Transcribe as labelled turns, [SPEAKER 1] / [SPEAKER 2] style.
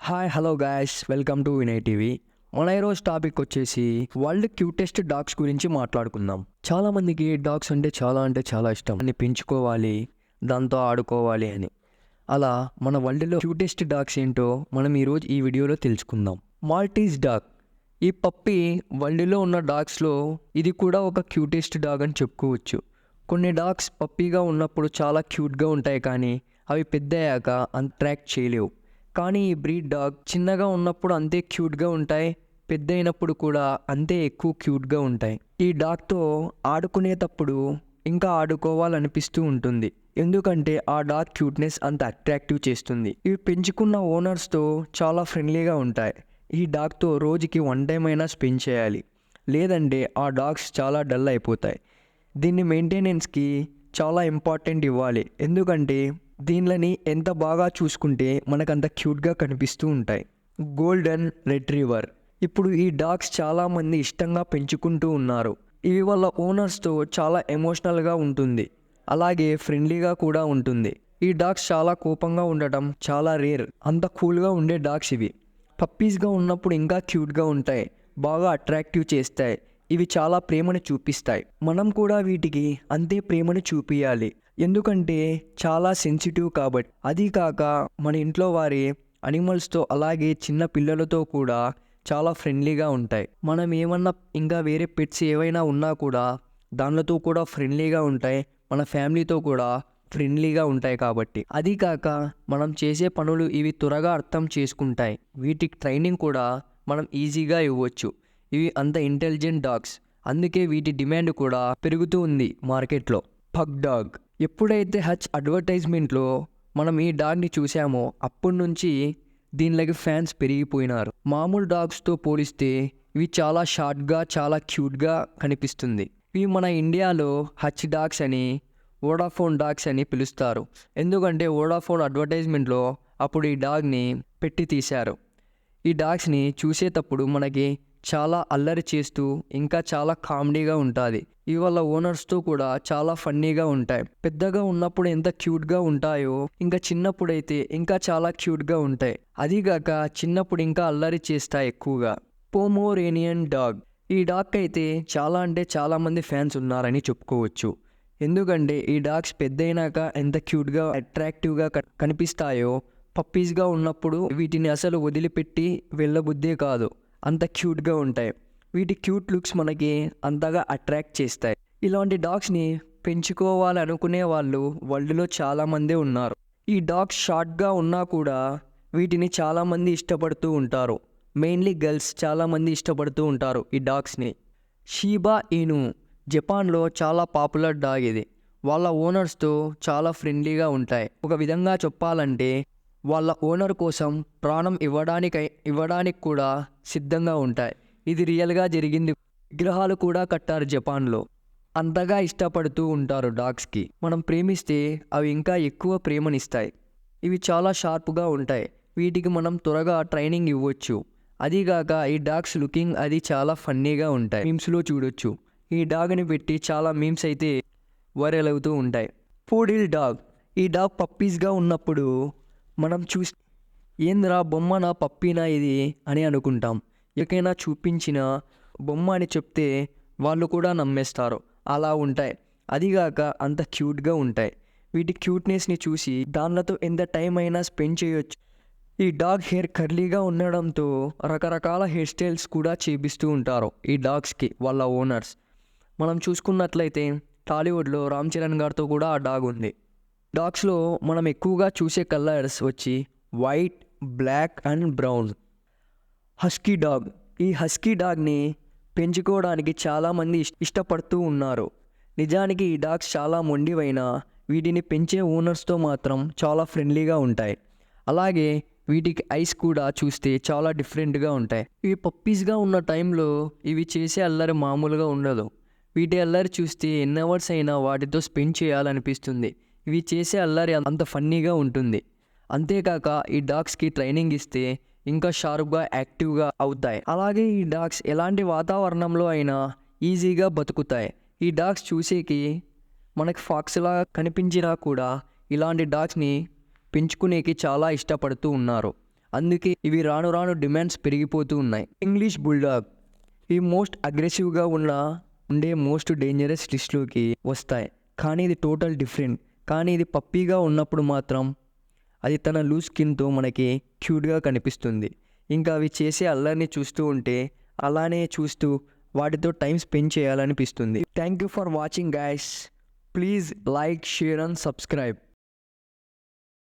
[SPEAKER 1] Hi hello guys, welcome to Vinay TV. మన ఈరోజు topic వచ్చేసి వరల్డ్ క్యూటెస్ట్ డాగ్స్ గురించి మాట్లాడుకుందాం. చాలామందికి డాగ్స్ అంటే చాలా ఇష్టం. అన్ని పెంచుకోవాలి, దాంతో ఆడుకోవాలి అని. అలా మన వరల్డ్లో క్యూటెస్ట్ డాగ్స్ ఏంటో మనం ఈరోజు ఈ వీడియోలో తెలుసుకుందాం. Maltese dog. ఈ పప్పి వరల్డ్లో ఉన్న డాగ్స్లో ఇది కూడా ఒక క్యూటెస్ట్ డాగ్ అని చెప్పుకోవచ్చు. కొన్ని డాగ్స్ పప్పీగా ఉన్నప్పుడు చాలా క్యూట్గా ఉంటాయి, కానీ అవి పెద్దయ్యాక అట్రాక్ట్ చేయలేవు. కానీ ఈ బ్రీడ్ డాగ్ చిన్నగా ఉన్నప్పుడు అంతే క్యూట్గా ఉంటాయి, పెద్ద అయినప్పుడు కూడా అంతే ఎక్కువ క్యూట్గా ఉంటాయి. ఈ డాగ్తో ఆడుకునేటప్పుడు ఇంకా ఆడుకోవాలనిపిస్తూ ఉంటుంది, ఎందుకంటే ఆ డాగ్ క్యూట్నెస్ అంత అట్రాక్టివ్ చేస్తుంది. ఇవి పెంచుకున్న ఓనర్స్తో చాలా ఫ్రెండ్లీగా ఉంటాయి. ఈ డాగ్తో రోజుకి 1 టైం అయినా స్పెండ్ చేయాలి, లేదంటే ఆ డాగ్స్ చాలా డల్ అయిపోతాయి. దీన్ని మెయింటెనెన్స్కి చాలా ఇంపార్టెంట్ ఇవ్వాలి, ఎందుకంటే దీనిని ఎంత బాగా చూసుకుంటే మనకంత క్యూట్గా కనిపిస్తూ ఉంటాయి. Golden retriever. ఇప్పుడు ఈ డాగ్స్ చాలామంది ఇష్టంగా పెంచుకుంటూ ఉన్నారు. ఇవి వాళ్ళ ఓనర్స్తో చాలా ఎమోషనల్గా ఉంటుంది, అలాగే ఫ్రెండ్లీగా కూడా ఉంటుంది. ఈ డాగ్స్ చాలా కోపంగా ఉండటం చాలా రేర్. అంత కూల్గా ఉండే డాగ్స్ ఇవి. పప్పీస్గా ఉన్నప్పుడు ఇంకా క్యూట్గా ఉంటాయి, బాగా అట్రాక్టివ్ చేస్తాయి. ఇవి చాలా ప్రేమను చూపిస్తాయి. మనం కూడా వీటికి అంతే ప్రేమను చూపించాలి, ఎందుకంటే చాలా సెన్సిటివ్ కాబట్టి. అది కాక మన ఇంట్లో వారి అనిమల్స్తో అలాగే చిన్న పిల్లలతో కూడా చాలా ఫ్రెండ్లీగా ఉంటాయి. మనం ఏమన్నా ఇంకా వేరే పెట్స్ ఏవైనా ఉన్నా కూడా దానితో కూడా ఫ్రెండ్లీగా ఉంటాయి, మన ఫ్యామిలీతో కూడా ఫ్రెండ్లీగా ఉంటాయి కాబట్టి. అది కాక మనం చేసే పనులు ఇవి త్వరగా అర్థం చేసుకుంటాయి. వీటికి ట్రైనింగ్ కూడా మనం ఈజీగా ఇవ్వచ్చు. ఇవి అంత ఇంటెలిజెంట్ డాగ్స్, అందుకే వీటి డిమాండ్ కూడా పెరుగుతూ ఉంది మార్కెట్లో. Pug dog. ఎప్పుడైతే హచ్ అడ్వర్టైజ్మెంట్లో మనం ఈ డాగ్ని చూసామో అప్పటి నుంచి దీనిలోకి ఫ్యాన్స్ పెరిగిపోయినారు. మామూలు డాగ్స్తో పోలిస్తే ఇవి చాలా షార్ట్గా చాలా క్యూట్గా కనిపిస్తుంది. ఇవి మన ఇండియాలో హచ్ డాగ్స్ అని, వోడాఫోన్ డాగ్స్ అని పిలుస్తారు, ఎందుకంటే వోడాఫోన్ అడ్వర్టైజ్మెంట్లో అప్పుడు ఈ డాగ్ని పెట్టి తీశారు. ఈ డాగ్స్ని చూసేటప్పుడు మనకి చాలా అల్లరి చేస్తూ ఇంకా చాలా కామెడీగా ఉంటుంది. ఇవి వాళ్ళ ఓనర్స్తో కూడా చాలా ఫన్నీగా ఉంటాయి. పెద్దగా ఉన్నప్పుడు ఎంత క్యూట్గా ఉంటాయో ఇంకా చిన్నప్పుడైతే ఇంకా చాలా క్యూట్గా ఉంటాయి. అదిగాక చిన్నప్పుడు ఇంకా అల్లరి చేస్తాయి ఎక్కువగా. పోమోరేనియన్ డాగ్. ఈ డాగ్ అయితే చాలా అంటే చాలా మంది ఫ్యాన్స్ ఉన్నారని చెప్పుకోవచ్చు, ఎందుకంటే ఈ డాగ్స్ పెద్దయినాక ఎంత క్యూట్గా అట్రాక్టివ్గా కనిపిస్తాయో పప్పీస్గా ఉన్నప్పుడు వీటిని అసలు వదిలిపెట్టి వెళ్ళబుద్దే కాదు, అంత క్యూట్గా ఉంటాయి. వీటి క్యూట్ లుక్స్ మనకి అంతగా అట్రాక్ట్ చేస్తాయి. ఇలాంటి డాగ్స్ని పెంచుకోవాలనుకునే వాళ్ళు వరల్డ్లో చాలామందే ఉన్నారు. ఈ డాగ్స్ షార్ట్గా ఉన్నా కూడా వీటిని చాలామంది ఇష్టపడుతూ ఉంటారు. మెయిన్లీ గర్ల్స్ చాలామంది ఇష్టపడుతూ ఉంటారు ఈ డాగ్స్ని. షీబా ఇను. జపాన్లో చాలా పాపులర్ డాగ్ ఇది. వాళ్ళ ఓనర్స్తో చాలా ఫ్రెండ్లీగా ఉంటాయి. ఒక విధంగా చెప్పాలంటే వాళ్ళ ఓనర్ కోసం ప్రాణం ఇవ్వడానికి కూడా సిద్ధంగా ఉంటాయి. ఇది రియల్గా జరిగింది. విగ్రహాలు కూడా కట్టారు జపాన్లో. అంతగా ఇష్టపడుతూ ఉంటారు డాగ్స్కి. మనం ప్రేమిస్తే అవి ఇంకా ఎక్కువ ప్రేమనిస్తాయి. ఇవి చాలా షార్ప్గా ఉంటాయి. వీటికి మనం త్వరగా ట్రైనింగ్ ఇవ్వచ్చు. అదిగాక ఈ డాగ్స్ లుకింగ్ అది చాలా ఫన్నీగా ఉంటాయి. మీమ్స్లో చూడొచ్చు. ఈ డాగ్ని పెట్టి చాలా మీమ్స్ అయితే వైరల్ అవుతూ ఉంటాయి. Poodle dog. ఈ డాగ్ పప్పీస్గా ఉన్నప్పుడు మనం ఏంద్రా బొమ్మనా పప్పీనా ఇది అని అనుకుంటాం. ఎక్కడైనా చూపించిన బొమ్మ అని చెప్తే వాళ్ళు కూడా నమ్మేస్తారు, అలా ఉంటాయి. అదిగాక అంత క్యూట్గా ఉంటాయి. వీటి క్యూట్నెస్ని చూసి దానితో ఎంత టైం అయినా స్పెండ్ చేయొచ్చు. ఈ డాగ్ హెయిర్ కర్లీగా ఉండడంతో రకరకాల హెయిర్ స్టైల్స్ కూడా చేపిస్తూ ఉంటారు ఈ డాగ్స్కి వాళ్ళ ఓనర్స్. మనం చూసుకున్నట్లయితే టాలీవుడ్లో రామ్ చరణ్ గారితో కూడా ఆ డాగ్ ఉంది. డాగ్స్లో మనం ఎక్కువగా చూసే కలర్స్ వచ్చి white, black and brown. Husky dog. ఈ హస్కీ డాగ్ని పెంచుకోవడానికి చాలామంది ఇష్టపడుతూ ఉన్నారు. నిజానికి ఈ డాగ్స్ చాలా మొండివైనా వీటిని పెంచే ఓనర్స్తో మాత్రం చాలా ఫ్రెండ్లీగా ఉంటాయి. అలాగే వీటికి ఐస్ కూడా చూస్తే చాలా డిఫరెంట్గా ఉంటాయి. ఇవి పప్పీస్గా ఉన్న టైంలో ఇవి చేసే అల్లరి మామూలుగా ఉండదు. వీటి అల్లరి చూస్తే ఎన్ని అవర్స్ అయినా వాటితో స్పెండ్ చేయాలనిపిస్తుంది. ఇవి చేసే అల్లరి అంత ఫన్నీగా ఉంటుంది. అంతేకాక ఈ డాగ్స్కి ట్రైనింగ్ ఇస్తే ఇంకా షార్ప్గా యాక్టివ్గా అవుతాయి. అలాగే ఈ డాగ్స్ ఎలాంటి వాతావరణంలో అయినా ఈజీగా బతుకుతాయి. ఈ డాగ్స్ చూసేకి మనకి ఫాక్స్లా కనిపించినా కూడా ఇలాంటి డాగ్స్ని పెంచుకునేకి చాలా ఇష్టపడుతూ ఉన్నారు. అందుకే ఇవి రాను రాను డిమాండ్స్ పెరిగిపోతూ ఉన్నాయి. ఇంగ్లీష్ బుల్డాగ్ ఇవి మోస్ట్ అగ్రెసివ్గా ఉండే మోస్ట్ డేంజరస్ లిస్ట్లోకి వస్తాయి. కానీ ఇది టోటల్ డిఫరెంట్. కానీ ఇది పప్పీగా ఉన్నప్పుడు మాత్రం అది తన లూజ్ స్కిన్తో మనకి క్యూట్గా కనిపిస్తుంది. ఇంకా అవి చేసే అల్లరిని చూస్తూ ఉంటే అలానే చూస్తూ వాటితో టైం స్పెండ్ చేయాలనిపిస్తుంది. Thank you for watching guys. Please like, share and subscribe.